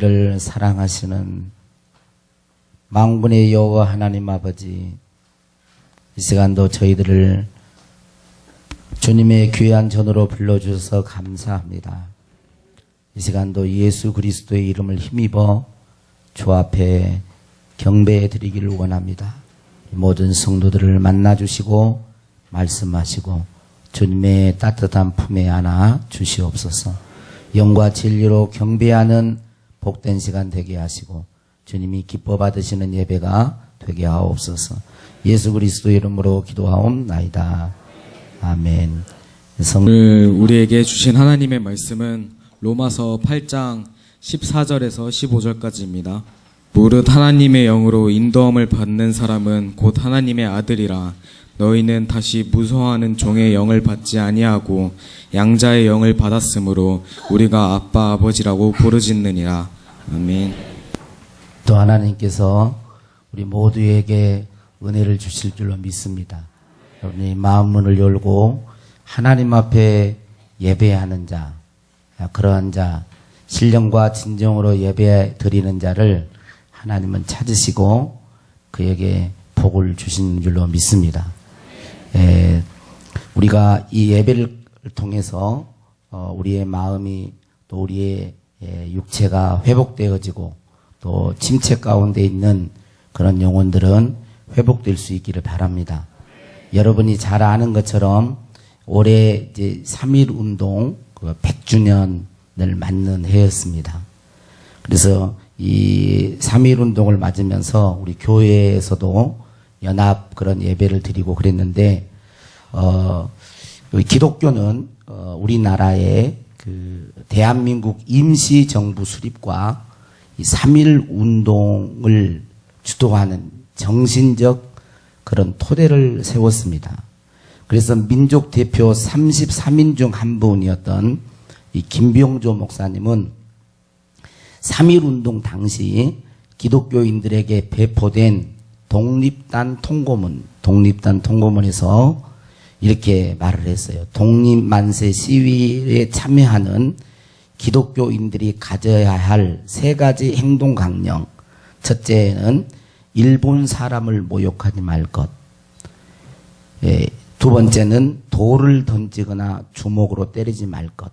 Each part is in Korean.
저희를 사랑하시는 만군의 여호와 하나님 아버지, 이 시간도 저희들을 주님의 귀한 전으로 불러주셔서 감사합니다. 이 시간도 예수 그리스도의 이름을 힘입어 주 앞에 경배해 드리기를 원합니다. 모든 성도들을 만나주시고 말씀하시고 주님의 따뜻한 품에 안아 주시옵소서. 영과 진리로 경배하는 복된 시간 되게 하시고 주님이 기뻐 받으시는 예배가 되게 하옵소서. 예수 그리스도 이름으로 기도하옵나이다. 아멘. 오늘 우리에게 주신 하나님의 말씀은 로마서 8장 14절에서 15절까지입니다. 무릇 하나님의 영으로 인도함을 받는 사람은 곧 하나님의 아들이라. 너희는 다시 무서워하는 종의 영을 받지 아니하고 양자의 영을 받았으므로 우리가 아빠 아버지라고 부르짖느니라. 아멘. 또 하나님께서 우리 모두에게 은혜를 주실 줄로 믿습니다. 여러분이 마음 문을 열고 하나님 앞에 예배하는 자, 그러한 자, 신령과 진정으로 예배 드리는 자를 하나님은 찾으시고 그에게 복을 주신 줄로 믿습니다. 우리가 이 예배를 통해서 우리의 마음이 또 우리의 육체가 회복되어지고 또 침체 가운데 있는 그런 영혼들은 회복될 수 있기를 바랍니다. 여러분이 잘 아는 것처럼 올해 이제 3.1 운동 100주년을 맞는 해였습니다. 그래서 이 3.1 운동을 맞으면서 우리 교회에서도 연합 그런 예배를 드리고 그랬는데, 기독교는 우리나라의 그 대한민국 임시정부 수립과 이 3.1 운동을 주도하는 정신적 그런 토대를 세웠습니다. 그래서 민족 대표 33인 중 한 분이었던 이 김병조 목사님은 3.1 운동 당시 기독교인들에게 배포된 독립단 통고문에서 이렇게 말을 했어요. 독립만세 시위에 참여하는 기독교인들이 가져야 할 세 가지 행동 강령. 첫째는 일본 사람을 모욕하지 말 것. 두 번째는 돌을 던지거나 주먹으로 때리지 말 것.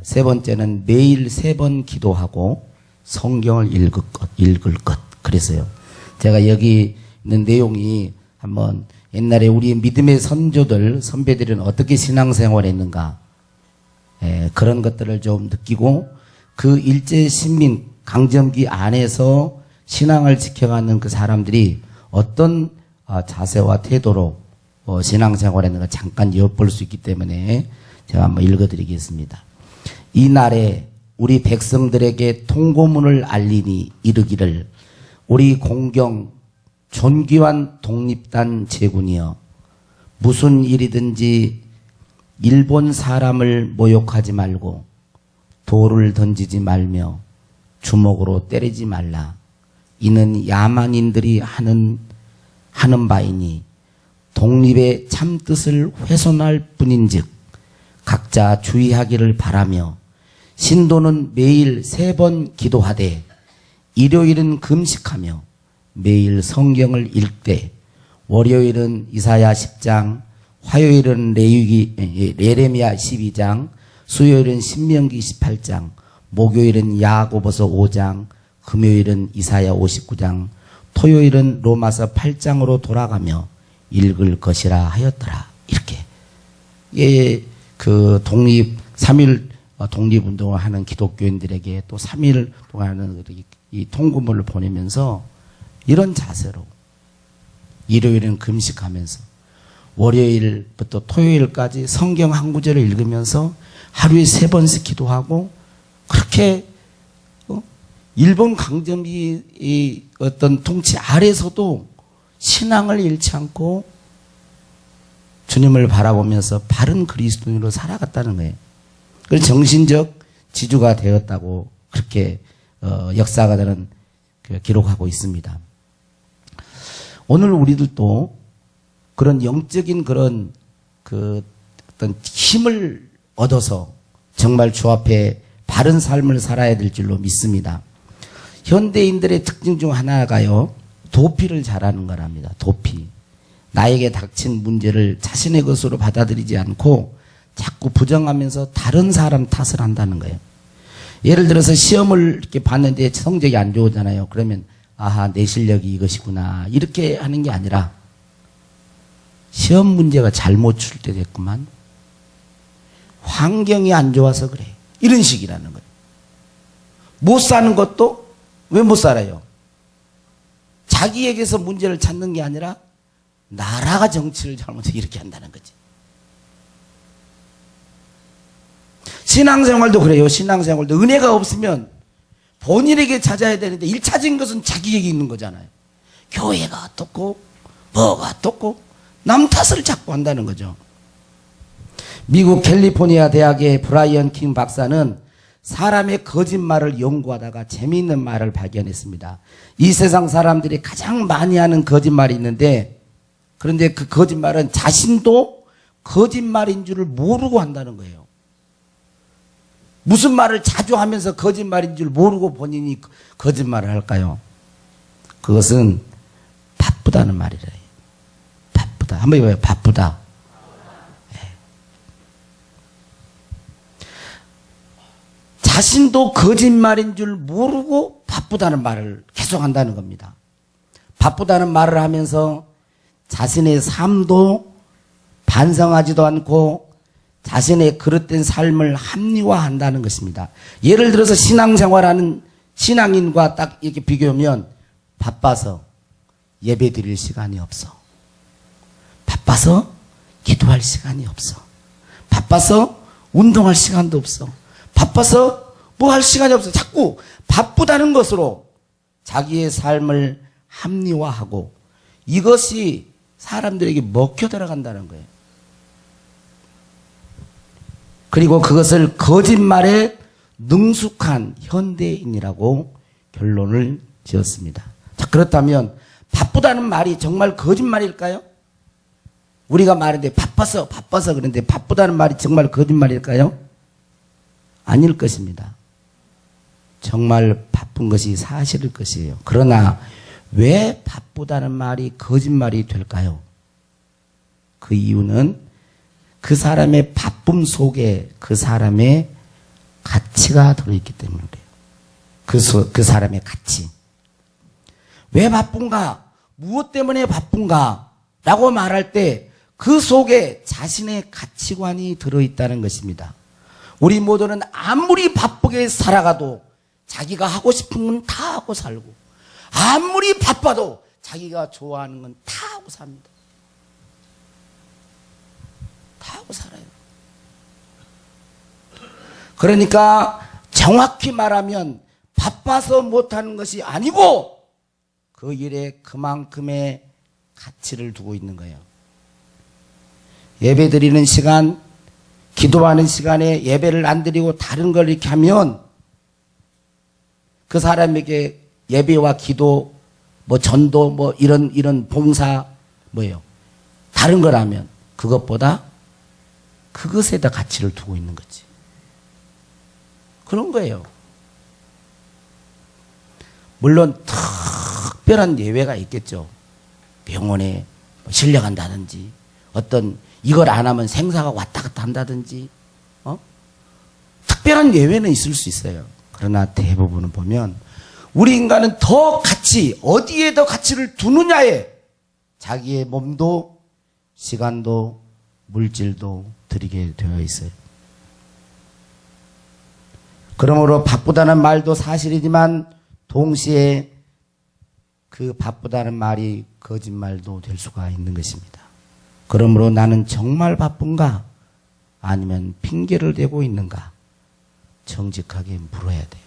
세 번째는 매일 3번 기도하고 성경을 읽을 것. 그랬어요. 제가 여기 있는 내용이 한번 옛날에 우리 믿음의 선배들은 어떻게 신앙생활 했는가, 그런 것들을 좀 느끼고 그 일제신민 강점기 안에서 신앙을 지켜가는 그 사람들이 어떤 자세와 태도로 신앙생활 했는가 잠깐 엿볼 수 있기 때문에 제가 한번 읽어드리겠습니다. 이날에 우리 백성들에게 통고문을 알리니 이르기를 우리 공경 존귀한 독립단 제군이여, 무슨 일이든지 일본 사람을 모욕하지 말고 돌을 던지지 말며 주먹으로 때리지 말라. 이는 야만인들이 하는 바이니 독립의 참뜻을 훼손할 뿐인즉 각자 주의하기를 바라며, 신도는 매일 3번 기도하되 일요일은 금식하며 매일 성경을 읽되 월요일은 이사야 10장, 화요일은 예레미야 12장, 수요일은 신명기 18장, 목요일은 야고보서 5장, 금요일은 이사야 59장, 토요일은 로마서 8장으로 돌아가며 읽을 것이라 하였더라. 이렇게. 그 3.1 독립운동을 하는 기독교인들에게 또 3.1 동안하는 이 통고문을 보내면서 이런 자세로 일요일은 금식하면서 월요일부터 토요일까지 성경 한 구절을 읽으면서 하루에 3번씩 기도하고, 그렇게 일본 강점기 어떤 통치 아래서도 신앙을 잃지 않고 주님을 바라보면서 바른 그리스도인으로 살아갔다는 거예요. 그래서 정신적 지주가 되었다고 그렇게 역사가들은 기록하고 있습니다. 오늘 우리들도 그런 영적인 그런 어떤 힘을 얻어서 정말 주 앞에 바른 삶을 살아야 될 줄로 믿습니다. 현대인들의 특징 중 하나가요, 도피를 잘하는 거랍니다. 도피. 나에게 닥친 문제를 자신의 것으로 받아들이지 않고 자꾸 부정하면서 다른 사람 탓을 한다는 거예요. 예를 들어서 시험을 이렇게 봤는데 성적이 안 좋잖아요. 그러면 아하, 내 실력이 이것이구나 이렇게 하는 게 아니라 시험 문제가 잘못 출제됐구만, 환경이 안 좋아서 그래, 이런 식이라는 거예요. 못 사는 것도 왜 못 살아요? 자기에게서 문제를 찾는 게 아니라 나라가 정치를 잘못해서 이렇게 한다는 거지. 신앙생활도 그래요. 신앙생활도 은혜가 없으면 본인에게 찾아야 되는데 1차적인 것은 자기에게 있는 거잖아요. 교회가 어떻고 뭐가 어떻고 남 탓을 자꾸 한다는 거죠. 미국 캘리포니아 대학의 브라이언 킹 박사는 사람의 거짓말을 연구하다가 재미있는 말을 발견했습니다. 이 세상 사람들이 가장 많이 하는 거짓말이 있는데, 그런데 그 거짓말은 자신도 거짓말인 줄을 모르고 한다는 거예요. 무슨 말을 자주 하면서 거짓말인 줄 모르고 본인이 거짓말을 할까요? 그것은 바쁘다는 말이래요. 바쁘다. 한번 해봐요. 바쁘다. 네. 자신도 거짓말인 줄 모르고 바쁘다는 말을 계속 한다는 겁니다. 바쁘다는 말을 하면서 자신의 삶도 반성하지도 않고 자신의 그릇된 삶을 합리화한다는 것입니다. 예를 들어서 신앙생활하는 신앙인과 딱 이렇게 비교하면 바빠서 예배 드릴 시간이 없어. 바빠서 기도할 시간이 없어. 바빠서 운동할 시간도 없어. 바빠서 뭐 할 시간이 없어. 자꾸 바쁘다는 것으로 자기의 삶을 합리화하고 이것이 사람들에게 먹혀 들어간다는 거예요. 그리고 그것을 거짓말에 능숙한 현대인이라고 결론을 지었습니다. 자, 그렇다면 바쁘다는 말이 정말 거짓말일까요? 우리가 말하는데 바빠서 그런데 바쁘다는 말이 정말 거짓말일까요? 아닐 것입니다. 정말 바쁜 것이 사실일 것이에요. 그러나 왜 바쁘다는 말이 거짓말이 될까요? 그 이유는 그 사람의 바쁨 속에 그 사람의 가치가 들어있기 때문에 그래요. 그 사람의 가치. 왜 바쁜가? 무엇 때문에 바쁜가? 라고 말할 때 그 속에 자신의 가치관이 들어있다는 것입니다. 우리 모두는 아무리 바쁘게 살아가도 자기가 하고 싶은 건 다 하고 살고, 아무리 바빠도 자기가 좋아하는 건 다 하고 삽니다. 다 하고 살아요. 그러니까 정확히 말하면 바빠서 못하는 것이 아니고 그 일에 그만큼의 가치를 두고 있는 거예요. 예배 드리는 시간, 기도하는 시간에 예배를 안 드리고 다른 걸 이렇게 하면 그 사람에게 예배와 기도, 뭐 전도, 뭐 이런 봉사, 뭐예요? 다른 걸 하면 그것보다 그것에다 가치를 두고 있는 거지. 그런 거예요. 물론 특별한 예외가 있겠죠. 병원에 실려간다든지, 어떤 이걸 안 하면 생사가 왔다 갔다 한다든지, 특별한 예외는 있을 수 있어요. 그러나 대부분은 보면 우리 인간은 더 가치, 어디에 더 가치를 두느냐에 자기의 몸도 시간도 물질도 드리게 되어 있어요. 그러므로 바쁘다는 말도 사실이지만 동시에 그 바쁘다는 말이 거짓말도 될 수가 있는 것입니다. 그러므로 나는 정말 바쁜가? 아니면 핑계를 대고 있는가? 정직하게 물어야 돼요.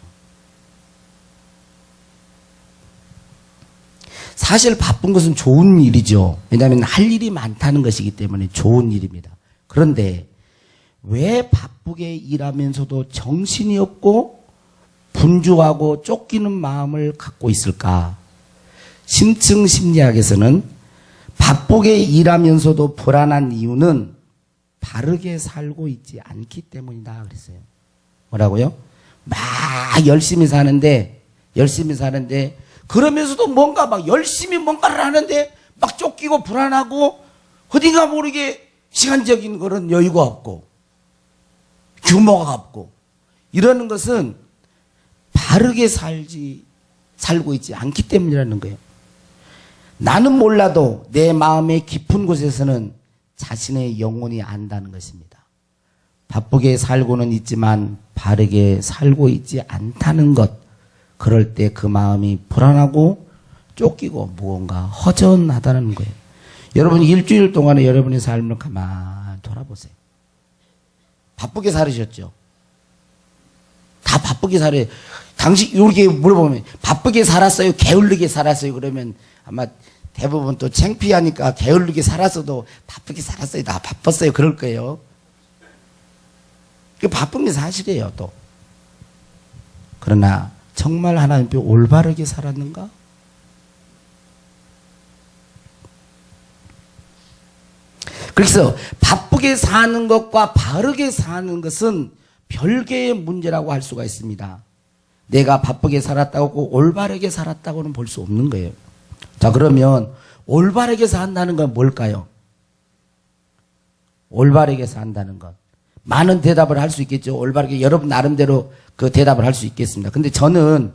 사실 바쁜 것은 좋은 일이죠. 왜냐하면 할 일이 많다는 것이기 때문에 좋은 일입니다. 그런데 왜 바쁘게 일하면서도 정신이 없고 분주하고 쫓기는 마음을 갖고 있을까? 심층 심리학에서는 바쁘게 일하면서도 불안한 이유는 바르게 살고 있지 않기 때문이다 그랬어요. 뭐라고요? 막 열심히 사는데 그러면서도 뭔가 막 열심히 뭔가를 하는데 막 쫓기고 불안하고 어딘가 모르게 시간적인 그런 여유가 없고 규모가 없고 이러는 것은 바르게 살고 있지 않기 때문이라는 거예요. 나는 몰라도 내 마음의 깊은 곳에서는 자신의 영혼이 안다는 것입니다. 바쁘게 살고는 있지만 바르게 살고 있지 않다는 것. 그럴 때 그 마음이 불안하고 쫓기고 무언가 허전하다는 거예요. 여러분 일주일 동안에 여러분의 삶을 가만히 돌아보세요. 바쁘게 살으셨죠? 다 바쁘게 살아요. 당신 이렇게 물어보면 바쁘게 살았어요? 게을르게 살았어요? 그러면 아마 대부분 또 창피하니까 게을르게 살았어도 바쁘게 살았어요. 나 바빴어요. 그럴 거예요. 바쁜 게 사실이에요, 또. 그러나 정말 하나님 앞에 올바르게 살았는가? 그래서 바쁘게 사는 것과 바르게 사는 것은 별개의 문제라고 할 수가 있습니다. 내가 바쁘게 살았다고 올바르게 살았다고는 볼 수 없는 거예요. 자, 그러면 올바르게 산다는 건 뭘까요? 올바르게 산다는 것. 많은 대답을 할 수 있겠죠. 올바르게 여러분 나름대로 그 대답을 할 수 있겠습니다. 근데 저는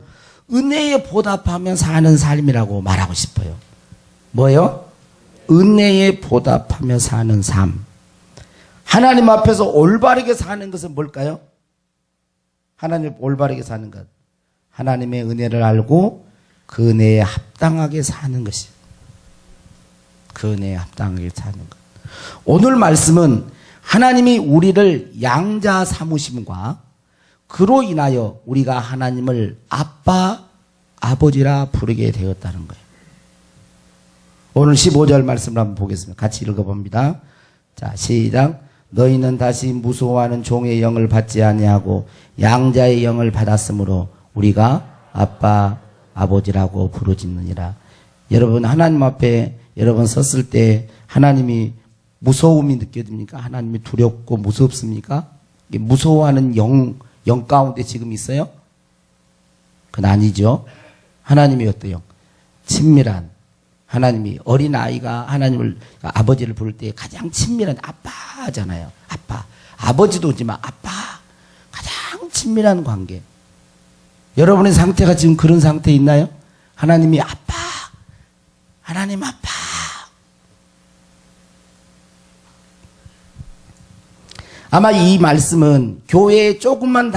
은혜에 보답하며 사는 삶이라고 말하고 싶어요. 뭐요? 은혜에 보답하며 사는 삶. 하나님 앞에서 올바르게 사는 것은 뭘까요? 하나님 올바르게 사는 것. 하나님의 은혜를 알고 그 은혜에 합당하게 사는 것이에요. 그 은혜에 합당하게 사는 것. 오늘 말씀은 하나님이 우리를 양자 삼으심과 그로 인하여 우리가 하나님을 아빠, 아버지라 부르게 되었다는 거예요. 오늘 15절 말씀을 한번 보겠습니다. 같이 읽어봅니다. 자, 시작. 너희는 다시 무서워하는 종의 영을 받지 아니하고 양자의 영을 받았으므로 우리가 아빠, 아버지라고 부르짖느니라. 여러분 하나님 앞에 여러분 섰을 때 하나님이 무서움이 느껴집니까? 하나님이 두렵고 무섭습니까? 무서워하는 영 가운데 지금 있어요? 그건 아니죠. 하나님이 어때요? 친밀한 하나님이 어린아이가 하나님을 아버지를 부를 때 가장 친밀한 아빠잖아요. 아빠. 아버지도 오지만 아빠. 가장 친밀한 관계. 여러분의 상태가 지금 그런 상태에 있나요? 하나님이 아빠. 하나님 아빠. 아마 이 말씀은 교회에 조금만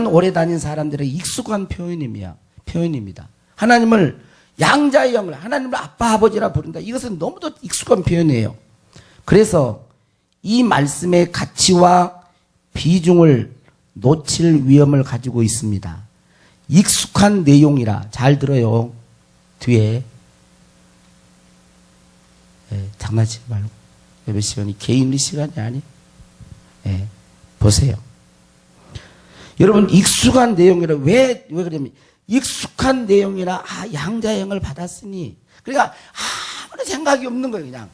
오래 다닌 사람들의 익숙한 표현입니다. 하나님을 양자의 영을, 하나님을 아빠, 아버지라 부른다. 이것은 너무도 익숙한 표현이에요. 그래서 이 말씀의 가치와 비중을 놓칠 위험을 가지고 있습니다. 익숙한 내용이라 잘 들어요. 뒤에 장난치지 말고 예배 시간이 개인의 시간이 아니에요. 보세요. 여러분 익숙한 내용이라 왜 그러냐면 익숙한 내용이라 양자의 영을 받았으니 그러니까 아무런 생각이 없는 거예요. 그냥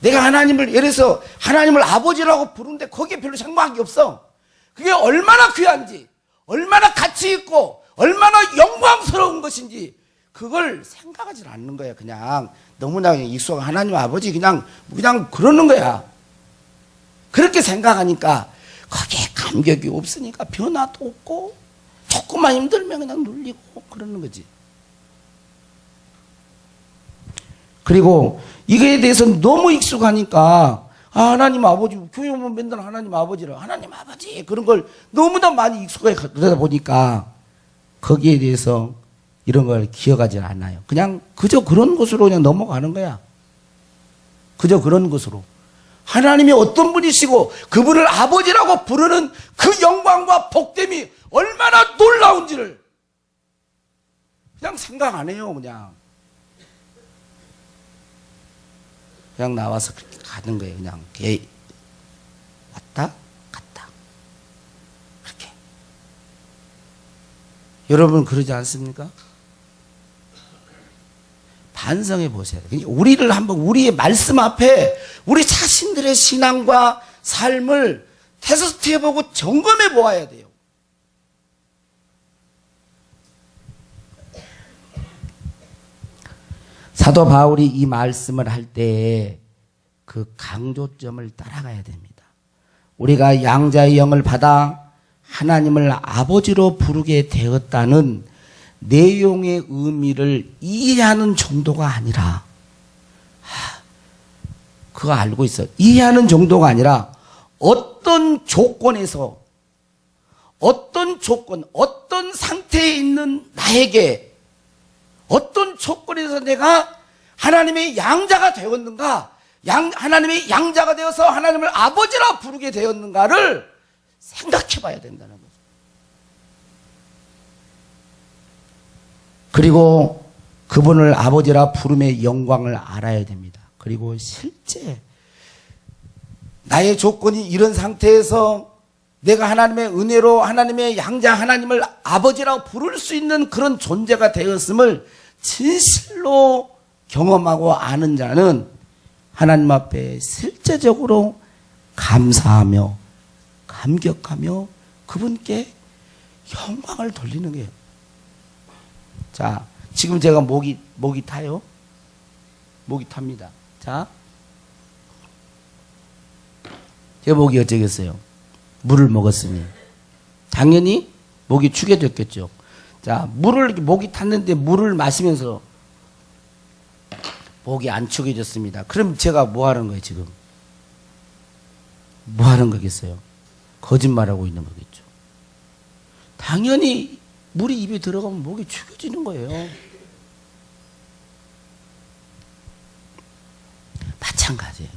내가 하나님을 예를 들어서 하나님을 아버지라고 부르는데 거기에 별로 생각이 없어. 그게 얼마나 귀한지 얼마나 가치 있고 얼마나 영광스러운 것인지 그걸 생각하지 않는 거야. 그냥 너무나 그냥 익숙한 하나님 아버지 그냥 그러는 거야. 그렇게 생각하니까 거기에 감격이 없으니까 변화도 없고 조금만 힘들면 그냥 눌리고 그러는 거지. 그리고 이거에 대해서 너무 익숙하니까 하나님 아버지 교회 오면 맨날 하나님 아버지라 하나님 아버지 그런 걸 너무나 많이 익숙하게 그러다 보니까 거기에 대해서 이런 걸 기억하지 않아요. 그냥 그저 그런 것으로 그냥 넘어가는 거야. 그저 그런 것으로. 하나님이 어떤 분이시고 그분을 아버지라고 부르는 그 영광과 복됨이 얼마나 놀라운지를 그냥 생각 안 해요. 그냥 나와서 그렇게 가는 거예요. 그냥 왔다 갔다 그렇게. 여러분 그러지 않습니까? 반성해 보셔야 돼요. 우리를 한번 우리의 말씀 앞에 우리 자신들의 신앙과 삶을 테스트해보고 점검해 보아야 돼요. 사도 바울이 이 말씀을 할 때에 그 강조점을 따라가야 됩니다. 우리가 양자의 영을 받아 하나님을 아버지로 부르게 되었다는 내용의 의미를 이해하는 정도가 아니라, 그거 알고 있어. 이해하는 정도가 아니라 어떤 조건에서, 어떤 조건, 어떤 상태에 있는 나에게, 어떤 조건에서 내가 하나님의 양자가 되었는가, 하나님의 양자가 되어서 하나님을 아버지라 부르게 되었는가를 생각해 봐야 된다는 거죠. 그리고 그분을 아버지라 부름의 영광을 알아야 됩니다. 그리고 실제 나의 조건이 이런 상태에서 내가 하나님의 은혜로 하나님의 양자 하나님을 아버지라고 부를 수 있는 그런 존재가 되었음을 진실로 경험하고 아는 자는 하나님 앞에 실제적으로 감사하며 감격하며 그분께 영광을 돌리는 거예요. 자, 지금 제가 목이 타요? 목이 탑니다. 자, 제 목이 어쩌겠어요? 물을 먹었으니 당연히 목이 축여졌겠죠. 자, 물을 목이 탔는데 물을 마시면서 목이 안 축여졌습니다. 그럼 제가 뭐 하는 거예요, 지금? 뭐 하는 거겠어요? 거짓말하고 있는 거겠죠. 당연히 물이 입에 들어가면 목이 축여지는 거예요. 마찬가지예요.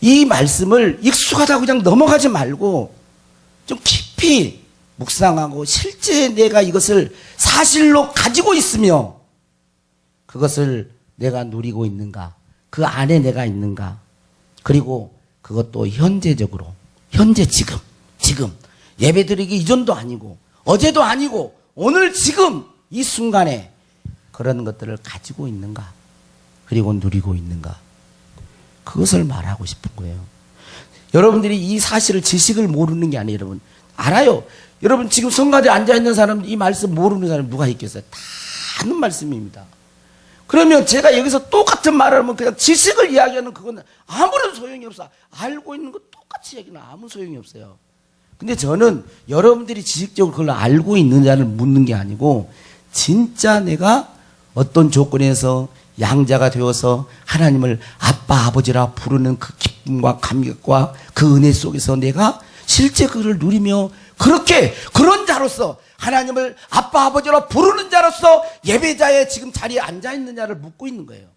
이 말씀을 익숙하다고 그냥 넘어가지 말고 좀 깊이 묵상하고 실제 내가 이것을 사실로 가지고 있으며 그것을 내가 누리고 있는가, 그 안에 내가 있는가, 그리고 그것도 현재적으로, 현재 지금 예배드리기 이전도 아니고 어제도 아니고 오늘 지금 이 순간에 그런 것들을 가지고 있는가, 그리고 누리고 있는가, 그것을 말하고 싶은 거예요. 여러분들이 이 사실을, 지식을 모르는 게 아니에요. 여러분 알아요. 여러분 지금 성가대에 앉아있는 사람, 이 말씀 모르는 사람 누가 있겠어요? 다 아는 말씀입니다. 그러면 제가 여기서 똑같은 말을 하면 그냥 지식을 이야기하는 그건 아무런 소용이 없어. 알고 있는 거 똑같이 얘기는 아무 소용이 없어요. 근데 저는 여러분들이 지식적으로 그걸 알고 있느냐를 묻는 게 아니고 진짜 내가 어떤 조건에서 양자가 되어서 하나님을 아빠 아버지라 부르는 그 기쁨과 감격과 그 은혜 속에서 내가 실제 그를 누리며 그렇게 그런 자로서 하나님을 아빠 아버지라 부르는 자로서 예배자의 지금 자리에 앉아있느냐를 묻고 있는 거예요.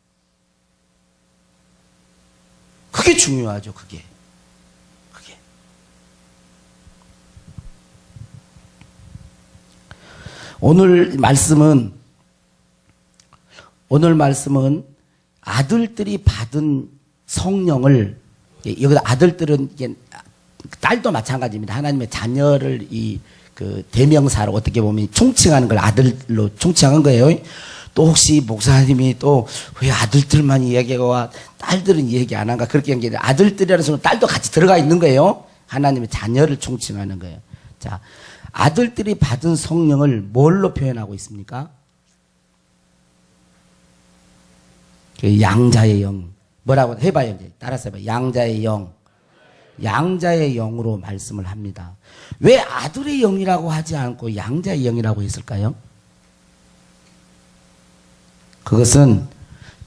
그게 중요하죠. 그게 오늘 말씀은 아들들이 받은 성령을, 여기다 아들들은 이게 딸도 마찬가지입니다. 하나님의 자녀를 그 대명사로 어떻게 보면 총칭하는 걸 아들로 총칭한 거예요. 또 혹시 목사님이 또 왜 아들들만 이야기하고 딸들은 얘기 안 한가 그렇게 한 게 아니라 아들들이라는 소리는 딸도 같이 들어가 있는 거예요. 하나님의 자녀를 총칭하는 거예요. 자, 아들들이 받은 성령을 뭘로 표현하고 있습니까? 그 양자의 영. 뭐라고 해봐요. 이제 따라서 해봐요. 양자의 영. 양자의 영으로 말씀을 합니다. 왜 아들의 영이라고 하지 않고 양자의 영이라고 했을까요? 그것은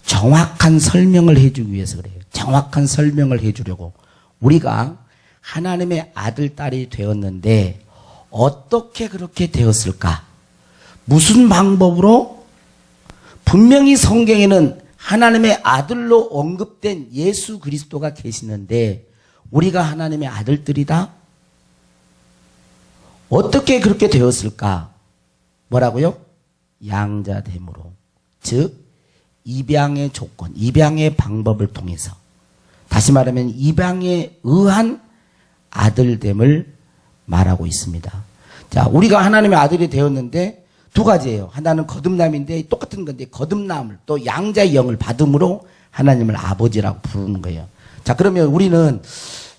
정확한 설명을 해주기 위해서 그래요. 정확한 설명을 해주려고. 우리가 하나님의 아들, 딸이 되었는데 어떻게 그렇게 되었을까? 무슨 방법으로? 분명히 성경에는 하나님의 아들로 언급된 예수 그리스도가 계시는데 우리가 하나님의 아들들이다? 어떻게 그렇게 되었을까? 뭐라고요? 양자됨으로. 즉 입양의 조건, 입양의 방법을 통해서, 다시 말하면 입양에 의한 아들됨을 말하고 있습니다. 자, 우리가 하나님의 아들이 되었는데 두 가지예요. 하나는 거듭남인데 똑같은 건데 거듭남을 또 양자의 영을 받음으로 하나님을 아버지라고 부르는 거예요. 자, 그러면 우리는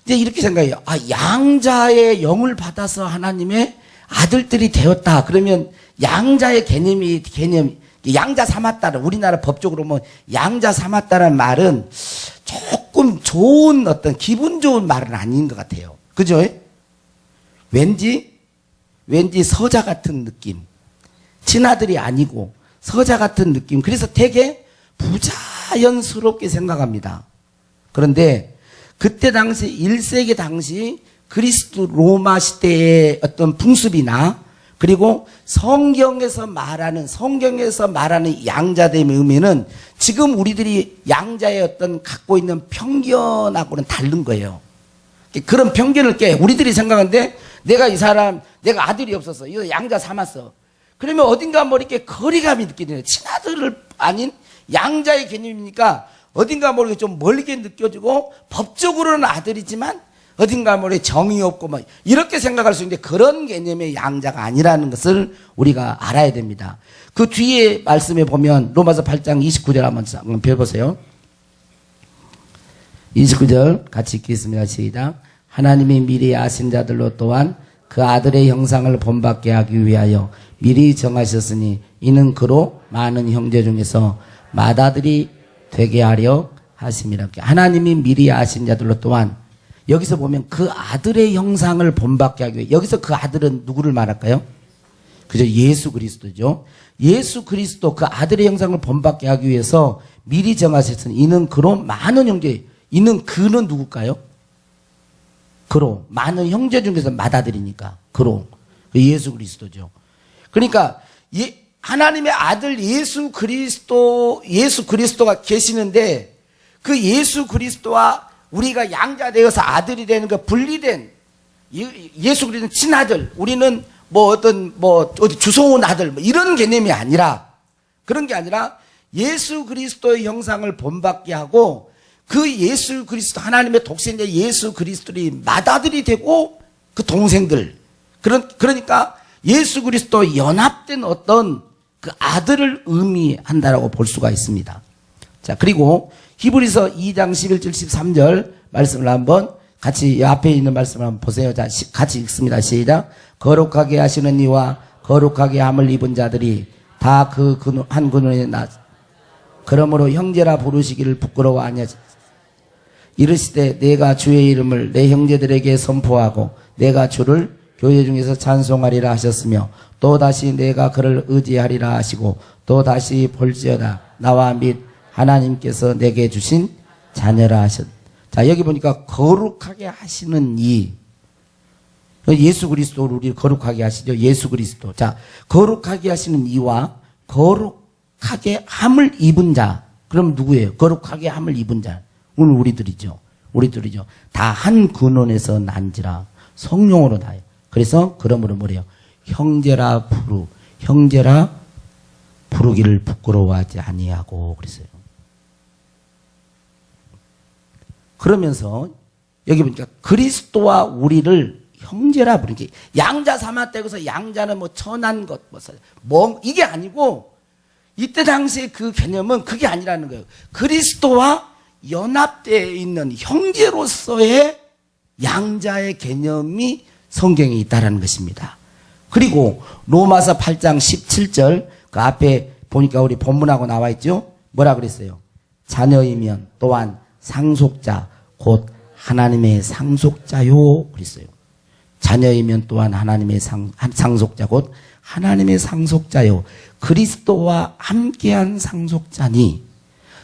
이제 이렇게 생각해요. 아, 양자의 영을 받아서 하나님의 아들들이 되었다. 그러면 양자의 개념, 양자 삼았다는, 우리나라 법적으로 뭐 양자 삼았다는 말은 조금 좋은 어떤 기분 좋은 말은 아닌 것 같아요. 그죠? 왠지 서자 같은 느낌. 친아들이 아니고 서자 같은 느낌. 그래서 되게 부자연스럽게 생각합니다. 그런데 그때 당시 1세기 당시 그리스 로마 시대의 어떤 풍습이나 그리고 성경에서 말하는 양자됨의 의미는 지금 우리들이 양자의 어떤 갖고 있는 편견하고는 다른 거예요. 그런 편견을 우리들이 생각하는데 내가 내가 아들이 없어서 이거 양자 삼았어. 그러면 어딘가 뭐 이렇게 거리감이 느껴지네. 친아들을 아닌 양자의 개념이니까 어딘가 모르게 좀 멀게 느껴지고 법적으로는 아들이지만 어딘가 모르게 정이 없고 막 이렇게 생각할 수 있는데 그런 개념의 양자가 아니라는 것을 우리가 알아야 됩니다. 그 뒤에 말씀에 보면 로마서 8장 29절 한번 펴보세요. 29절 같이 읽겠습니다. 시작. 하나님이 미리 아신 자들로 또한 그 아들의 형상을 본받게 하기 위하여 미리 정하셨으니 이는 그로 많은 형제 중에서 맏아들이 되게 하려 하심이라. 하나님이 미리 아신 자들로 또한 여기서 보면 그 아들의 형상을 본받게 하기 위해 여기서 그 아들은 누구를 말할까요? 그죠? 예수 그리스도죠. 예수 그리스도 그 아들의 형상을 본받게 하기 위해서 미리 정하셨으니 이는 그로 많은 형제. 이는 그는 누굴까요? 그로 많은 형제 중에서 맏아들이니까 그로 예수 그리스도죠. 그러니까 하나님의 아들 예수 그리스도가 계시는데 그 예수 그리스도와 우리가 양자되어서 아들이 되는 거 분리된 예수 그리스도는 친아들, 우리는 어디 주소온 아들 이런 개념이 아니라 그런 게 아니라 예수 그리스도의 형상을 본받게 하고 그 예수 그리스도 하나님의 독생자 예수 그리스도의 맏아들이 되고 그 동생들 그러니까 예수 그리스도 연합된 어떤 그 아들을 의미한다라고 볼 수가 있습니다. 자, 그리고 히브리서 2장 11절 13절 말씀을 한번 같이 앞에 있는 말씀을 한번 보세요. 자, 같이 읽습니다. 시작. 거룩하게 하시는 이와 거룩하게 함을 입은 자들이 다 그 한 근원에 그러므로 형제라 부르시기를 부끄러워 아니하지. 이르시되 내가 주의 이름을 내 형제들에게 선포하고 내가 주를 교회 중에서 찬송하리라 하셨으며 또 다시 내가 그를 의지하리라 하시고 또 다시 볼지어다 나와 및 하나님께서 내게 주신 자녀라 하셨. 자, 여기 보니까 거룩하게 하시는 이 예수 그리스도를 우리 거룩하게 하시죠. 예수 그리스도. 자, 거룩하게 하시는 이와 거룩하게 함을 입은 자. 그럼 누구예요? 거룩하게 함을 입은 자. 오늘 우리들이죠. 다 한 근원에서 난지라 성령으로 다요. 그래서 그러므로 뭐래요? 형제라 부르기를 부끄러워하지 아니하고 그랬어요. 그러면서 여기 보니까 그리스도와 우리를 형제라 부르기. 양자 삼았다 해서 양자는 뭐 천한 것 이게 아니고 이때 당시에 그 개념은 그게 아니라는 거예요. 그리스도와 연합되어 있는 형제로서의 양자의 개념이 성경에 있다라는 것입니다. 그리고 로마서 8장 17절 그 앞에 보니까 우리 본문하고 나와 있죠. 뭐라 그랬어요? 자녀이면 또한 상속자 곧 하나님의 상속자요 그랬어요. 자녀이면 또한 하나님의 상속자 곧 하나님의 상속자요. 그리스도와 함께한 상속자니.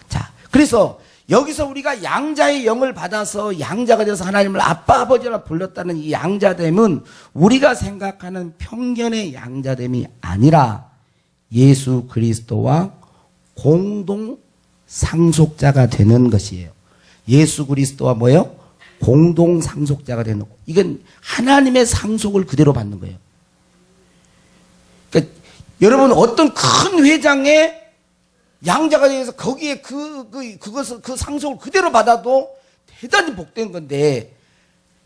자, 그래서 여기서 우리가 양자의 영을 받아서 양자가 되어서 하나님을 아빠 아버지라 불렀다는 이 양자됨은 우리가 생각하는 편견의 양자됨이 아니라 예수 그리스도와 공동 상속자가 되는 것이에요. 예수 그리스도와 뭐예요? 공동 상속자가 되는 거. 이건 하나님의 상속을 그대로 받는 거예요. 그러니까 여러분 어떤 큰 회장에 양자가 되어서 거기에 그 상속을 그대로 받아도 대단히 복된 건데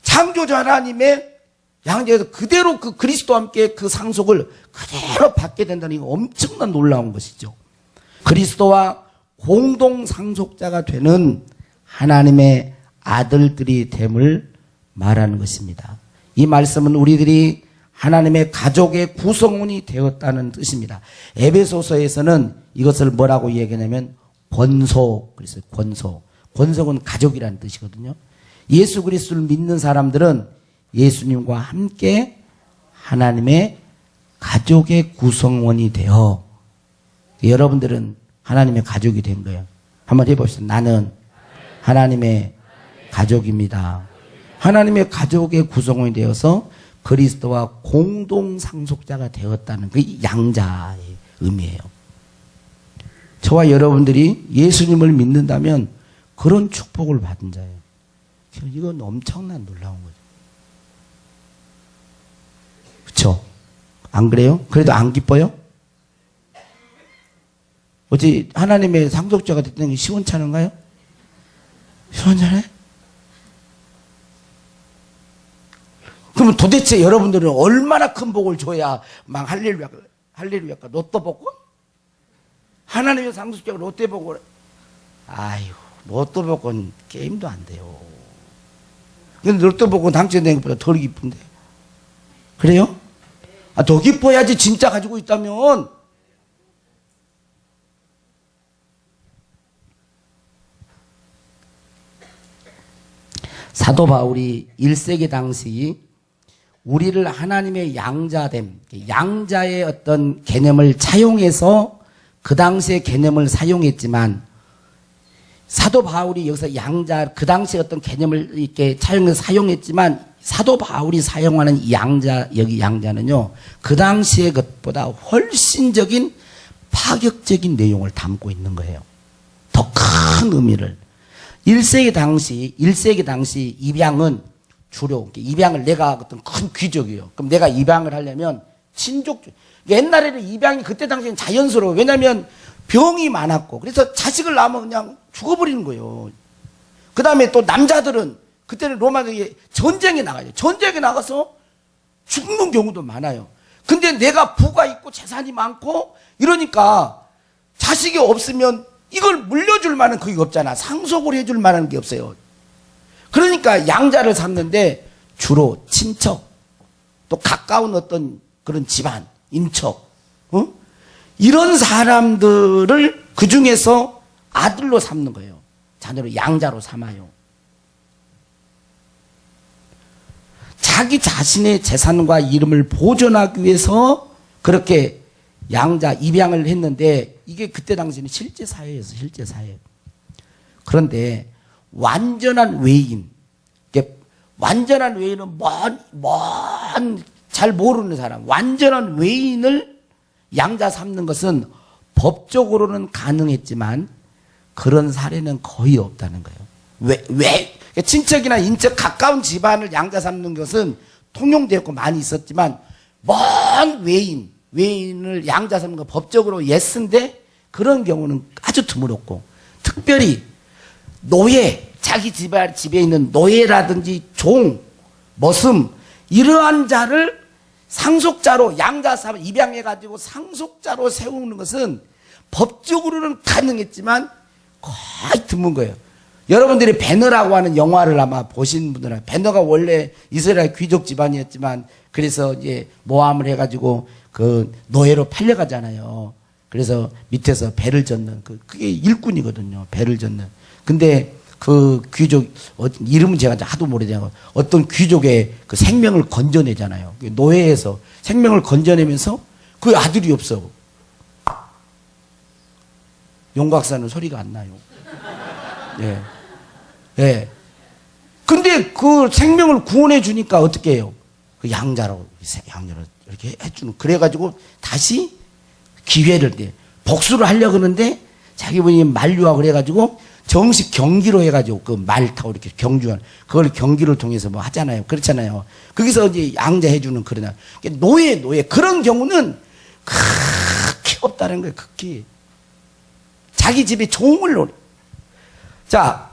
창조자 하나님의 양자에서 그대로 그 그리스도와 함께 그 상속을 그대로 받게 된다는 게 엄청난 놀라운 것이죠. 그리스도와 공동 상속자가 되는 하나님의 아들들이 됨을 말하는 것입니다. 이 말씀은 우리들이 하나님의 가족의 구성원이 되었다는 뜻입니다. 에베소서에서는 이것을 뭐라고 얘기하냐면 권속, 그래서 권속. 권속은 가족이라는 뜻이거든요. 예수 그리스도를 믿는 사람들은 예수님과 함께 하나님의 가족의 구성원이 되어 여러분들은 하나님의 가족이 된 거예요. 한번 해봅시다. 나는 하나님의 가족입니다. 하나님의 가족의 구성원이 되어서 그리스도와 공동 상속자가 되었다는 그 양자의 의미예요. 저와 여러분들이 예수님을 믿는다면 그런 축복을 받은 자예요. 이건 엄청난 놀라운 거죠. 그렇죠? 안 그래요? 그래도 안 기뻐요? 어찌 하나님의 상속자가 됐다는 게 시원찮은가요? 시원찮아요? 그러면 도대체 여러분들은 얼마나 큰 복을 줘야 막 할렐루야가 로또 복고? 하나님의 상속자가 로또 복고? 아이고, 로또 복고는 게임도 안 돼요. 근데 로또 복고 당첨된 것보다 덜 기쁜데. 그래요? 아, 더 기뻐야지 진짜 가지고 있다면. 사도 바울이 1세기 당시 우리를 하나님의 양자됨, 양자의 어떤 개념을 차용해서 그 당시의 개념을 사용했지만 사도 바울이 여기서 양자, 그 당시의 어떤 개념을 이렇게 차용해서 사용했지만 사도 바울이 사용하는 이 양자, 여기 양자는요, 그 당시의 것보다 훨씬적인 파격적인 내용을 담고 있는 거예요. 더 큰 의미를. 1세기 당시 입양은 주로, 입양을 내가 어떤 큰 귀족이에요. 그럼 내가 입양을 하려면 친족, 옛날에는 입양이 그때 당시에는 자연스러워. 왜냐면 병이 많았고, 그래서 자식을 낳으면 그냥 죽어버리는 거예요. 그 다음에 또 남자들은 그때는 로마에 전쟁에 나가요. 전쟁에 나가서 죽는 경우도 많아요. 근데 내가 부가 있고 재산이 많고 이러니까 자식이 없으면 이걸 물려줄 만한 그게 없잖아. 상속을 해줄 만한 게 없어요. 그러니까 양자를 삼는데 주로 친척, 또 가까운 어떤 그런 집안, 인척, 이런 사람들을 그 중에서 아들로 삼는 거예요. 자녀를 양자로 삼아요. 자기 자신의 재산과 이름을 보존하기 위해서 그렇게 양자, 입양을 했는데 이게 그때 당시에는 실제 사회였어요. 실제 사회. 그런데 완전한 외인, 완전한 외인은 잘 모르는 사람, 완전한 외인을 양자 삼는 것은 법적으로는 가능했지만 그런 사례는 거의 없다는 거예요. 왜? 친척이나 인척 가까운 집안을 양자 삼는 것은 통용되었고 많이 있었지만 먼 외인을 양자 삼는 건 법적으로 예스인데 그런 경우는 아주 드물었고, 특별히 노예, 자기 집에 있는 노예라든지 종, 머슴, 이러한 자를 상속자로 양자 삼아 입양해가지고 상속자로 세우는 것은 법적으로는 가능했지만 거의 드문 거예요. 여러분들이 배너라고 하는 영화를 아마 보신 분들은, 배너가 원래 이스라엘 귀족 집안이었지만 그래서 이제 모함을 해가지고 그 노예로 팔려가잖아요. 그래서 밑에서 배를 젓는 그게 일꾼이거든요. 배를 젓는. 근데 그 귀족 이름은 제가 하도 모르잖아요. 어떤 귀족의 그 생명을 건져내잖아요. 노예에서 생명을 건져내면서 그 아들이 없어. 용각사는 소리가 안 나요. 예. 예. 근데 그 생명을 구원해 주니까 어떻게 해요? 그 양자로 이렇게 해주는. 그래가지고 다시 기회를 내. 복수를 하려고 하는데 자기 분이 만류하고 그래가지고 정식 경기로 해가지고 그 말 타고 이렇게 경주하는, 그걸 경기를 통해서 뭐 하잖아요. 그렇잖아요. 거기서 이제 양자해주는 그러나. 노예. 그런 경우는 극히 없다는 거예요. 극히. 자기 집에 종을 노려. 자,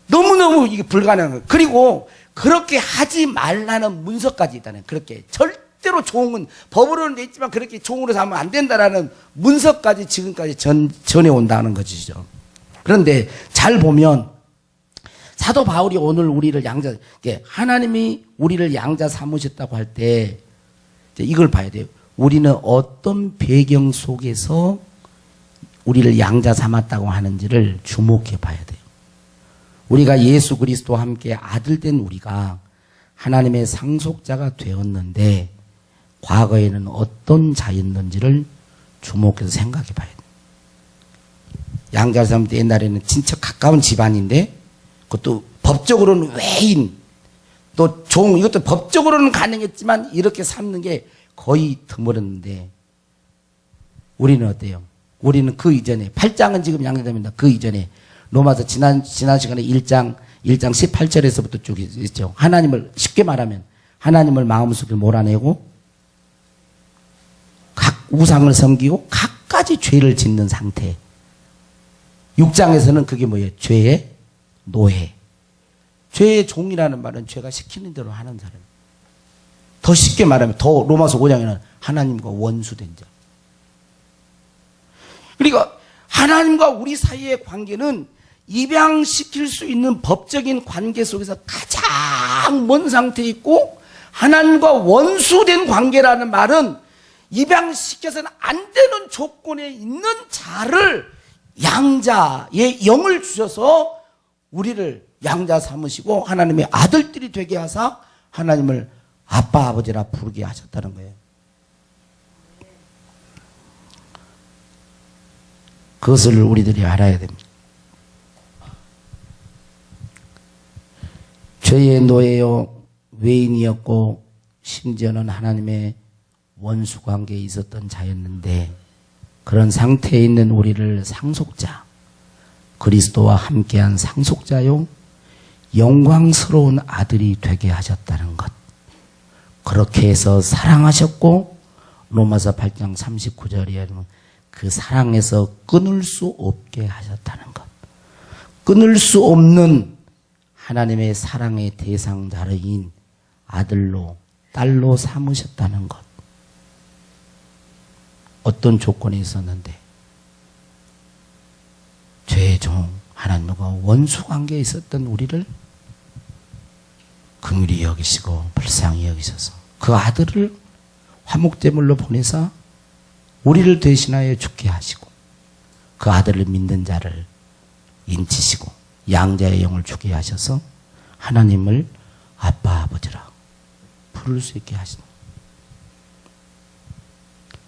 너무너무 이게 불가능한 거예요. 그리고 그렇게 하지 말라는 문서까지 있다는 거예요. 그렇게. 절대로 종은 법으로는 돼 있지만 그렇게 종으로 삼으면 안 된다라는 문서까지 지금까지 전해온다는 것이죠. 그런데 잘 보면 사도 바울이 오늘 우리를 하나님이 우리를 양자 삼으셨다고 할 때 이걸 봐야 돼요. 우리는 어떤 배경 속에서 우리를 양자 삼았다고 하는지를 주목해 봐야 돼요. 우리가 예수 그리스도와 함께 아들 된 우리가 하나님의 상속자가 되었는데 과거에는 어떤 자였는지를 주목해서 생각해 봐야 돼요. 양자 삼을 때 옛날에는 진짜 가까운 집안인데 그것도 법적으로는 외인 또 종 이것도 법적으로는 가능했지만 이렇게 삼는 게 거의 드물었는데 우리는 어때요? 우리는 그 이전에 8장은 지금 양자됩니다. 그 이전에 로마서 지난 시간에 1장 18절에서부터 쭉 있죠. 하나님을 쉽게 말하면 하나님을 마음속에 몰아내고 각 우상을 섬기고 각가지 죄를 짓는 상태. 6장에서는 그게 뭐예요? 죄의 노예. 죄의 종이라는 말은 죄가 시키는 대로 하는 사람. 더 쉽게 말하면 더 로마서 5장에는 하나님과 원수된 자. 그러니까 하나님과 우리 사이의 관계는 입양시킬 수 있는 법적인 관계 속에서 가장 먼 상태에 있고 하나님과 원수된 관계라는 말은 입양시켜서는 안 되는 조건에 있는 자를 양자의 영을 주셔서 우리를 양자 삼으시고 하나님의 아들들이 되게 하사 하나님을 아빠 아버지라 부르게 하셨다는 거예요. 그것을 우리들이 알아야 됩니다. 죄의 노예요 외인이었고 심지어는 하나님의 원수 관계에 있었던 자였는데 그런 상태에 있는 우리를 상속자 그리스도와 함께한 상속자요 영광스러운 아들이 되게 하셨다는 것. 그렇게 해서 사랑하셨고 로마서 8장 39절에 그 사랑에서 끊을 수 없게 하셨다는 것. 끊을 수 없는 하나님의 사랑의 대상자인 아들로 딸로 삼으셨다는 것. 어떤 조건이 있었는데 죄의 종 하나님과 원수 관계에 있었던 우리를 긍휼히 여기시고 불쌍히 여기셔서 그 아들을 화목제물로 보내사 우리를 대신하여 죽게 하시고 그 아들을 믿는 자를 인치시고 양자의 영을 주게 하셔서 하나님을 아빠 아버지라 부를 수 있게 하시는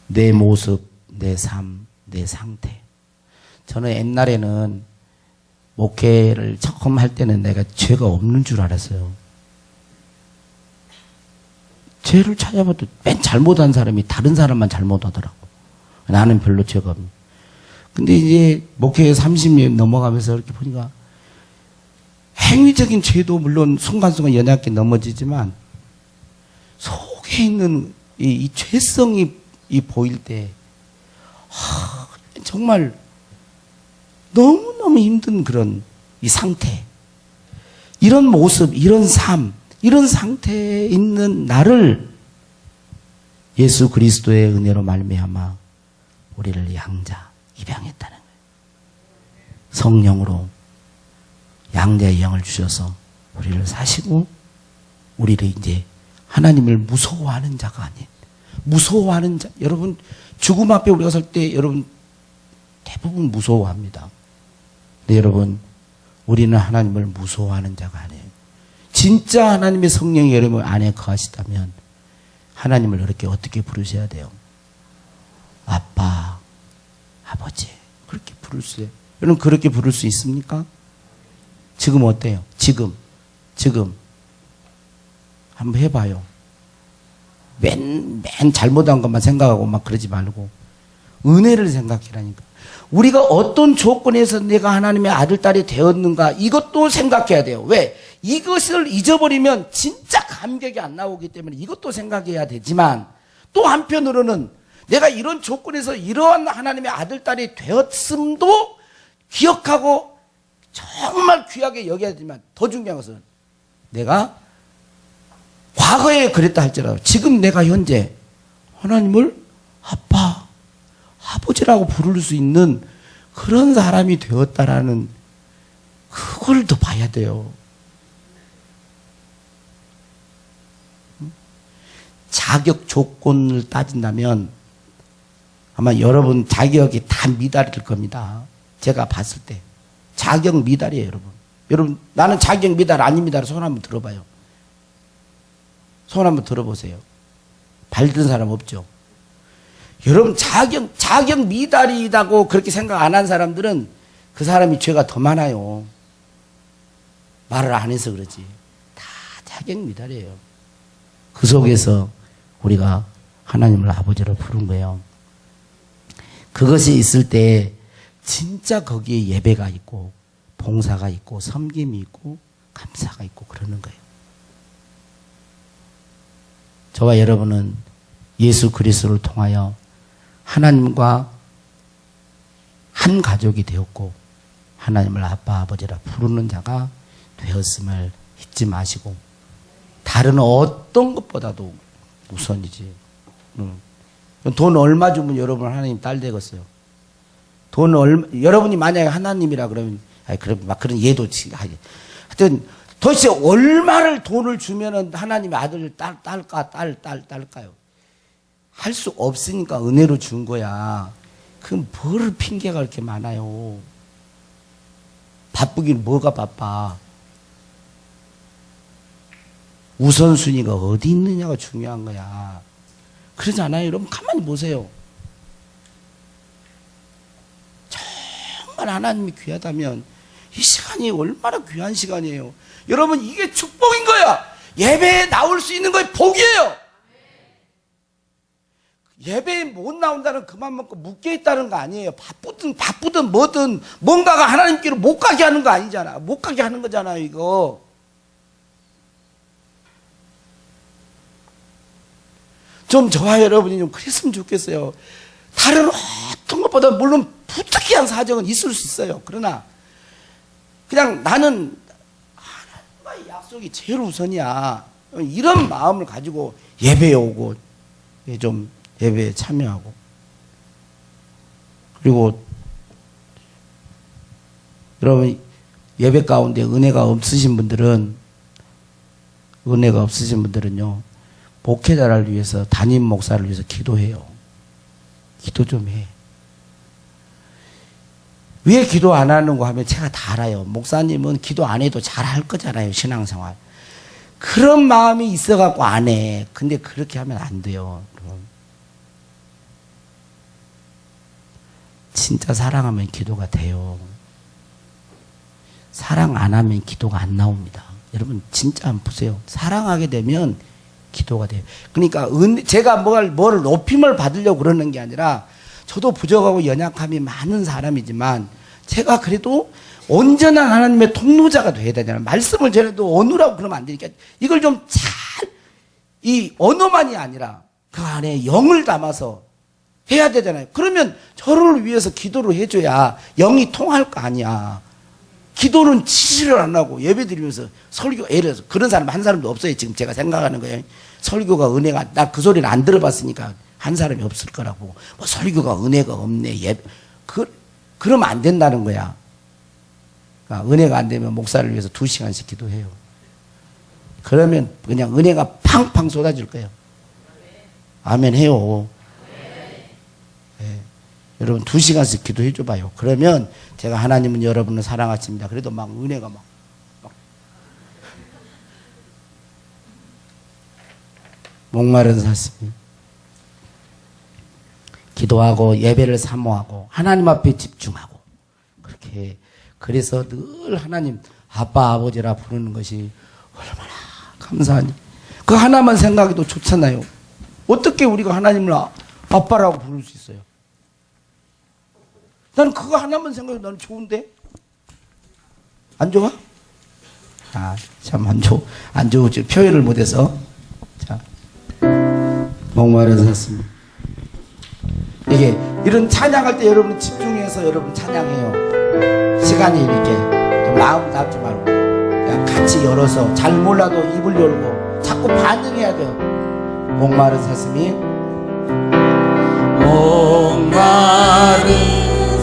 내 모습, 내 삶, 내 상태. 저는 옛날에는 목회를 처음 할 때는 내가 죄가 없는 줄 알았어요. 죄를 찾아봐도 맨 잘못한 사람이 다른 사람만 잘못하더라고. 나는 별로 죄가 없는. 근데 이제 목회 30년 넘어가면서 이렇게 보니까 행위적인 죄도 물론 순간순간 연약하게 넘어지지만 속에 있는 이 죄성이 보일 때 정말 너무너무 힘든 그런 이 상태, 이런 모습, 이런 삶, 이런 상태에 있는 나를 예수 그리스도의 은혜로 말미암아 우리를 양자 입양했다는 거예요. 성령으로 양자의 영을 주셔서 우리를 사시고 우리를 이제 하나님을 무서워하는 자가 아닌 무서워하는 자. 여러분 죽음 앞에 우리가 설 때 여러분 대부분 무서워합니다. 근데 여러분 우리는 하나님을 무서워하는 자가 아니에요. 진짜 하나님의 성령이 여러분 안에 거하시다면 하나님을 그렇게 어떻게 부르셔야 돼요? 아빠, 아버지 그렇게 부를 수 있어요. 여러분 그렇게 부를 수 있습니까? 지금 어때요? 지금 한번 해봐요. 맨 잘못한 것만 생각하고 막 그러지 말고 은혜를 생각해라니까. 우리가 어떤 조건에서 내가 하나님의 아들, 딸이 되었는가 이것도 생각해야 돼요. 왜? 이것을 잊어버리면 진짜 감격이 안 나오기 때문에 이것도 생각해야 되지만 또 한편으로는 내가 이런 조건에서 이러한 하나님의 아들, 딸이 되었음도 기억하고 정말 귀하게 여겨야 되지만 더 중요한 것은 내가 과거에 그랬다 할지라도 지금 내가 현재 하나님을 아빠, 아버지라고 부를 수 있는 그런 사람이 되었다라는 그걸 더 봐야 돼요. 자격 조건을 따진다면 아마 여러분 자격이 다 미달일 겁니다. 제가 봤을 때. 자격 미달이에요, 여러분. 여러분, 나는 자격 미달 아닙니다. 손 한번 들어봐요. 손 한번 들어보세요. 발 든 사람 없죠? 여러분, 자격 미달이라고 그렇게 생각 안 한 사람들은 그 사람이 죄가 더 많아요. 말을 안 해서 그러지. 다 자격 미달이에요. 그 속에서 우리가 하나님을 아버지로 부른 거예요. 그것이 있을 때 진짜 거기에 예배가 있고 봉사가 있고 섬김이 있고 감사가 있고 그러는 거예요. 저와 여러분은 예수 그리스도를 통하여 하나님과 한 가족이 되었고 하나님을 아빠 아버지라 부르는 자가 되었음을 잊지 마시고 다른 어떤 것보다도 우선이지. 돈 얼마 주면 여러분 하나님 딸 되겠어요? 돈 얼마, 여러분이 만약에 하나님이라 그러면, 그럼 막 그런 예도, 하여튼, 도대체 얼마를 돈을 주면은 하나님의 아들을 딸까요? 할 수 없으니까 은혜로 준 거야. 그럼 뭘 핑계가 그렇게 많아요? 바쁘긴 뭐가 바빠? 우선순위가 어디 있느냐가 중요한 거야. 그러지 않아요? 여러분 가만히 보세요. 정말 하나님이 귀하다면 이 시간이 얼마나 귀한 시간이에요. 여러분 이게 축복인 거야. 예배에 나올 수 있는 거 복이에요. 예배에 못 나온다는 그만 먹고 묶여있다는 거 아니에요. 바쁘든 뭐든 뭔가가 하나님께로 못 가게 하는 거 아니잖아. 못 가게 하는 거잖아요 이거. 좀 저와 여러분이 좀 그랬으면 좋겠어요. 다른 어떤 것보다 물론 부득이한 사정은 있을 수 있어요. 그러나 그냥 나는 하나님과의 약속이 제일 우선이야. 이런 마음을 가지고 예배에 오고 좀 예배에 참여하고 그리고 여러분 예배 가운데 은혜가 없으신 분들은요 목회자를 위해서 담임 목사를 위해서 기도해요. 기도 좀 해. 왜 기도 안 하는 거 하면 제가 다 알아요. 목사님은 기도 안 해도 잘 할 거잖아요. 신앙생활. 그런 마음이 있어갖고 안 해. 근데 그렇게 하면 안 돼요. 여러분. 진짜 사랑하면 기도가 돼요. 사랑 안 하면 기도가 안 나옵니다. 여러분 진짜 한번 보세요. 사랑하게 되면 기도가 돼요. 그러니까 제가 뭘 높임을 받으려고 그러는 게 아니라 저도 부족하고 연약함이 많은 사람이지만 제가 그래도 온전한 하나님의 통로자가 돼야 되잖아요. 말씀을 전해도 언어라고 그러면 안 되니까 이걸 좀 잘, 이 언어만이 아니라 그 안에 영을 담아서 해야 되잖아요. 그러면 저를 위해서 기도를 해줘야 영이 통할 거 아니야. 기도는 지시를 안 하고 예배 드리면서 설교, 예를 들어서 그런 사람 한 사람도 없어요. 지금 제가 생각하는 거예요. 설교가 은혜가, 나 그 소리를 안 들어봤으니까 한 사람이 없을 거라고. 뭐 설교가 은혜가 없네. 그러면 안 된다는 거야. 그러니까 은혜가 안 되면 목사를 위해서 2시간씩 기도해요. 그러면 그냥 은혜가 팡팡 쏟아질 거예요. 아멘 해요. 네. 여러분 2시간씩 기도해 줘봐요. 그러면 제가 하나님은 여러분을 사랑하십니다. 그래도 막 은혜가 막 목마른 사슴이 기도하고 예배를 사모하고 하나님 앞에 집중하고 그렇게 그래서 늘 하나님 아빠 아버지라 부르는 것이 얼마나 감사하니 그 하나만 생각해도 좋잖아요. 어떻게 우리가 하나님을 아빠라고 부를 수 있어요? 나는 그거 하나만 생각해도 나는 좋은데 안 좋아? 아, 참 안 좋지. 표현을 못해서. 자, 목마른 사슴. 이게 이런 찬양할 때 여러분 집중해서 여러분 찬양해요. 시간이 이렇게 좀 마음 닫지 말고 그냥 같이 열어서 잘 몰라도 입을 열고 자꾸 반응해야 돼요. 목마른 사슴이 목마른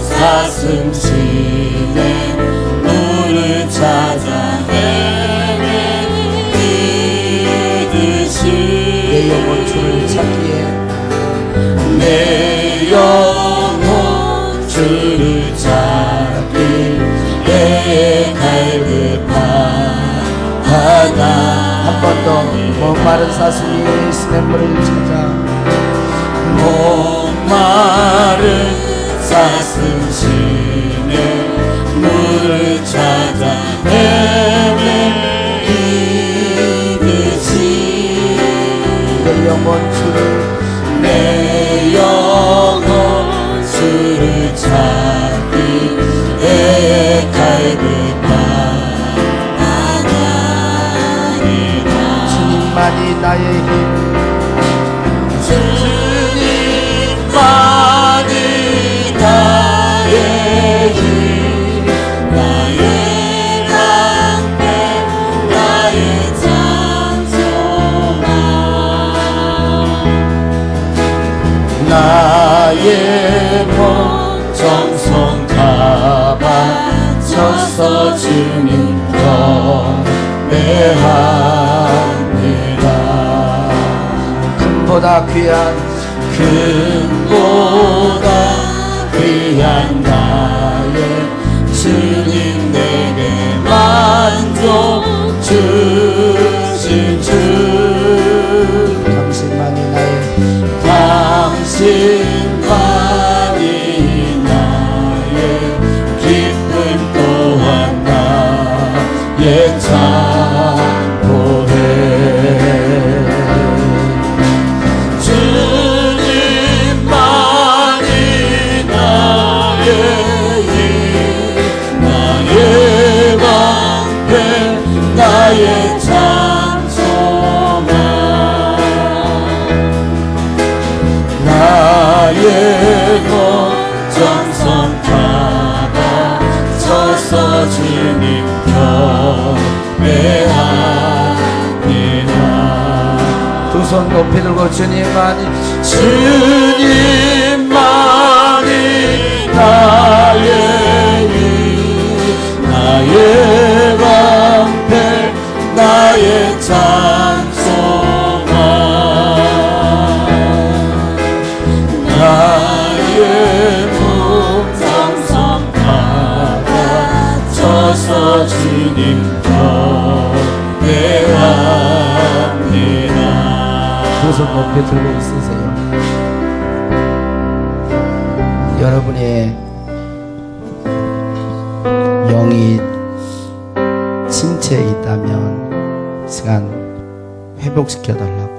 사슴 시내 물을 찾아 헤매는 듯이 내 영혼 주를 사슴이 시냇물을 찾아 목마른 사슴 시내 물을 찾아 헤매이듯이 내 영혼 주를 내 영혼 주를 찾기 애갈듯 나가리라. 주님만이 나의 힘 주님만이 나의 힘 나의 방패 나의 장소만 나의 몸 정성 가봐 져서 주님 경배합니다. 금보다 귀한 금보다 귀한 나의 주님 내게 만족 주신 주 당신만이 나의 당신만이 나의 기쁨 또한 나의 참고해. 주님만이 나의 힘 나의 방패 나의 장소만 나의 몸 정성 받아 서서 주님 경배합니다. 두 손 높이 들고 주님만이 주님만이 나의 힘 나의 방패 나의 장소만 나의 몸 정성 받아 서서 주님 경배합니다. 두 손 높이 들고 있으세요. 여러분의 영이 침체에 있다면 시간 회복시켜달라고.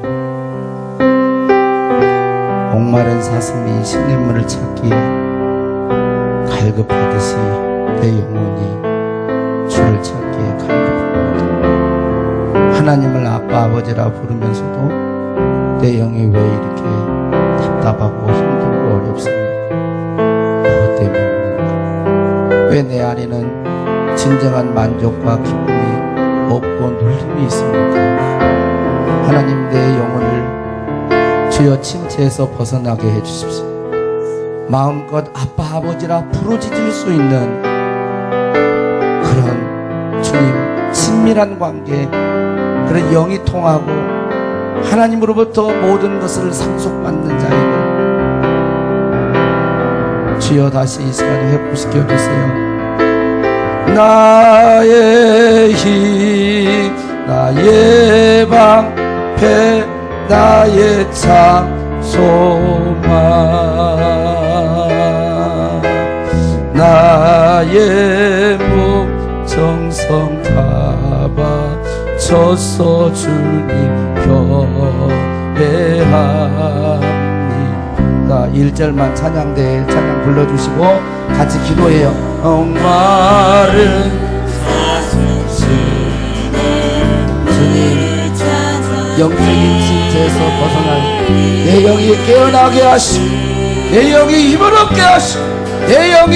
목마른 사슴이 시냇물을 찾기에 갈급하듯이 내 영혼이 주를 찾기에 갈급합니다. 하나님을 아빠 아버지라 부르면서도 내 영이 왜 이렇게 답답하고 힘들고 어렵습니까? 무엇 때문입니까? 왜 내 안에는 진정한 만족과 기쁨이 없고 눌림이 있습니까? 하나님 내 영혼을 주여 침체에서 벗어나게 해주십시오. 마음껏 아빠 아버지라 부르짖을 수 있는 그런 주님 친밀한 관계, 그런 영이 통하고 하나님으로부터 모든 것을 상속받는 자에게 주여 다시 이 시간에 회복시켜 주세요. 나의 힘 나의 방패 나의 장소만 나의 몸 정성 다바 져서 주님 경배합니다. 1절만 찬양대 찬양 불러주시고 같이 기도해요. 목마른 주님 영적인 침체에서 벗어나 내 영이 깨어나게 하시고 내 영이 힘을 얻게 하시고 내 영이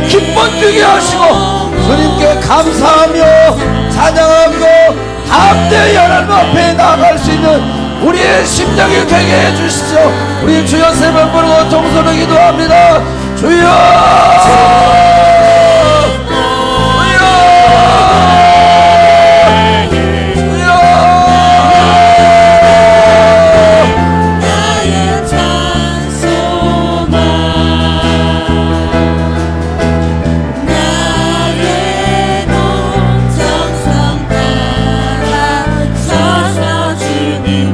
기쁨 주게 하시고 주님께 감사하며 찬양하고 함께 하나님 앞에 나아갈 수 있는 우리의 심령이 되게 해주시죠. 우리 주여 세 번 부르고 동서로 기도합니다. 주여 주님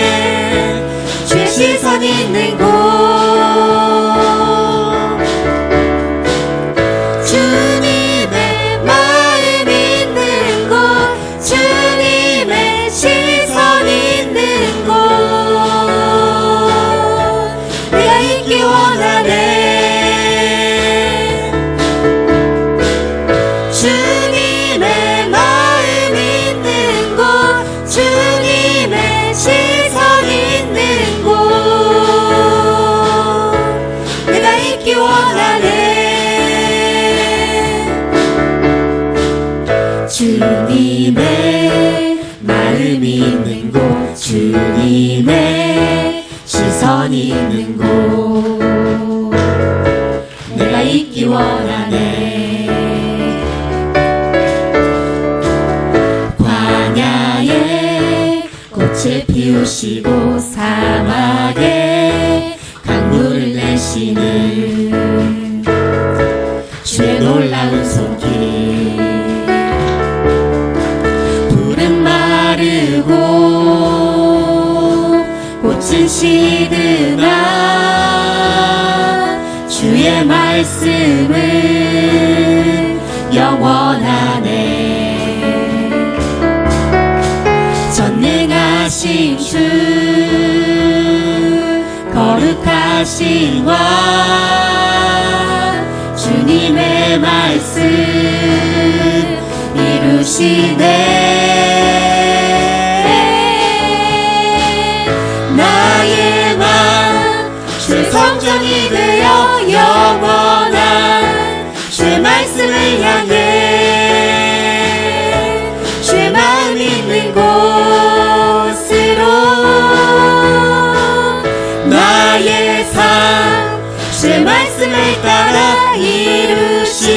주님의 시선이 있는 곳 내가 있기 원하네. 광야에 꽃을 피우시고 사막에 강물을 내시는 주의 놀라운 손길. 풀은 마르고 꽃은 시드나 주의 말씀은 영원하네. 전능하신 주 거룩하신 왕 주님의 말씀 이루시네. 나의 맘 주의 성전이 되어 영원한 주의 말씀을 향해 주의 마음 있는 곳으로 나의 삶 주의 말씀을 따라 이루신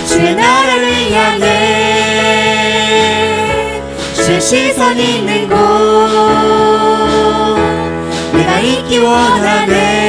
주의 나라를 향해 주의 시선 있는 곳 내가 있기 원하네.